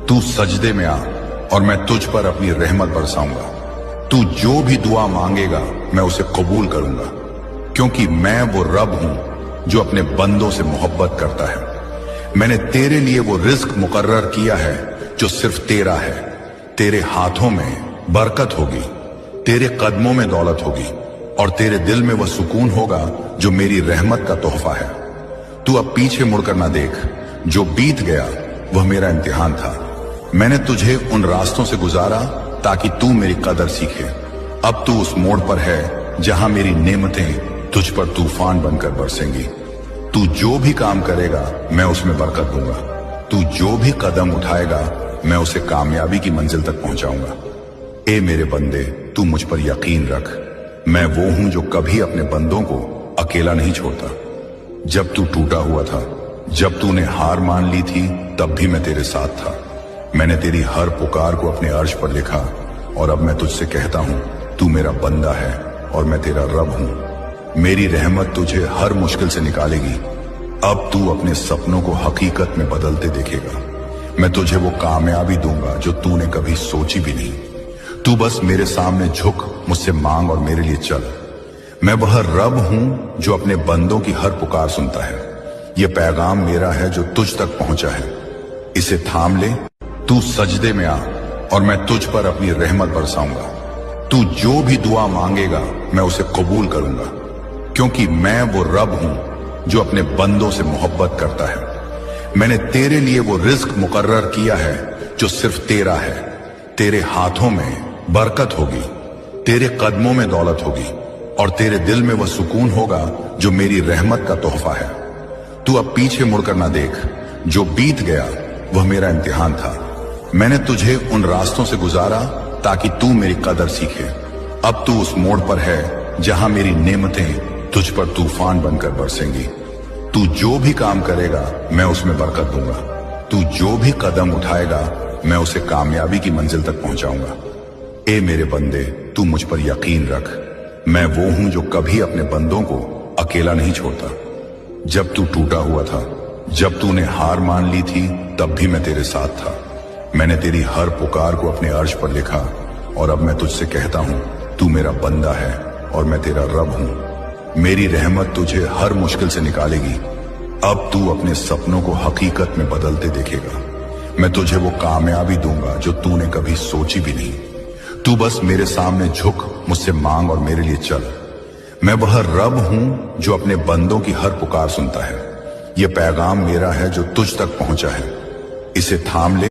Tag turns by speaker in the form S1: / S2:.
S1: तू सजदे में आ और मैं तुझ पर अपनी रहमत बरसाऊंगा। तू जो भी दुआ मांगेगा मैं उसे कबूल करूंगा, क्योंकि मैं वो रब हूं जो अपने बंदों से मोहब्बत करता है। मैंने तेरे लिए वो रिज्क मुकर्रर किया है जो सिर्फ तेरा है। तेरे हाथों में बरकत होगी, तेरे कदमों में दौलत होगी और तेरे दिल में वह सुकून होगा जो मेरी रहमत का तोहफा है। तू अब पीछे मुड़कर ना देख, जो बीत गया वह मेरा इम्तिहान था। मैंने तुझे उन रास्तों से गुजारा ताकि तू मेरी कदर सीखे। अब तू उस मोड़ पर है जहां मेरी नेमतें तुझ पर तूफान बनकर बरसेंगी। तू जो भी काम करेगा मैं उसमें बरकत दूंगा। तू जो भी कदम उठाएगा मैं उसे कामयाबी की मंजिल तक पहुंचाऊंगा। ए मेरे बंदे, तू मुझ पर यकीन रख। मैं वो हूं जो कभी अपने बंदों को अकेला नहीं छोड़ता। जब तू टूटा हुआ था, जब तूने हार मान ली थी, तब भी मैं तेरे साथ था। मैंने तेरी हर पुकार को अपने अर्श पर लिखा और अब मैं तुझसे कहता हूं, तू मेरा बंदा है और मैं तेरा रब हूं। मेरी रहमत तुझे हर मुश्किल से निकालेगी। अब तू अपने सपनों को हकीकत में बदलते देखेगा। मैं तुझे वो कामयाबी दूंगा जो तूने कभी सोची भी नहीं। तू बस मेरे सामने झुक, मुझसे मांग और मेरे लिए चल। मैं वह रब हूं जो अपने बंदों की हर पुकार सुनता है। ये पैगाम मेरा है जो तुझ तक पहुंचा है, इसे थाम ले। तू सजदे में आ और मैं तुझ पर अपनी रहमत बरसाऊंगा। तू जो भी दुआ मांगेगा मैं उसे कबूल करूंगा, क्योंकि मैं वो रब हूं जो अपने बंदों से मोहब्बत करता है। मैंने तेरे लिए वो रिज्क मुकर्रर किया है जो सिर्फ तेरा है। तेरे हाथों में बरकत होगी, तेरे कदमों में दौलत होगी और तेरे दिल में वह सुकून होगा जो मेरी रहमत का तोहफा है। तू अब पीछे मुड़कर ना देख, जो बीत गया वह मेरा इम्तिहान था। मैंने तुझे उन रास्तों से गुजारा ताकि तू मेरी कदर सीखे। अब तू उस मोड़ पर है जहां मेरी नेमतें तुझ पर तूफान बनकर बरसेंगी। तू जो भी काम करेगा मैं उसमें बरकत दूंगा। तू जो भी कदम उठाएगा मैं उसे कामयाबी की मंजिल तक पहुंचाऊंगा। ए मेरे बंदे, तू मुझ पर यकीन रख। मैं वो हूं जो कभी अपने बंदों को अकेला नहीं छोड़ता। जब तू टूटा हुआ था, जब तूने हार मान ली थी, तब भी मैं तेरे साथ था। मैंने तेरी हर पुकार को अपने अर्श पर लिखा और अब मैं तुझसे कहता हूं, तू मेरा बंदा है और मैं तेरा रब हूं। मेरी रहमत तुझे हर मुश्किल से निकालेगी। अब तू अपने सपनों को हकीकत में बदलते देखेगा। मैं तुझे वो कामयाबी दूंगा जो तूने कभी सोची भी नहीं। तू बस मेरे सामने झुक, मुझसे मांग और मेरे लिए चल। मैं वह रब हूं जो अपने बंदों की हर पुकार सुनता है। ये पैगाम मेरा है जो तुझ तक पहुंचा है, इसे थाम ले।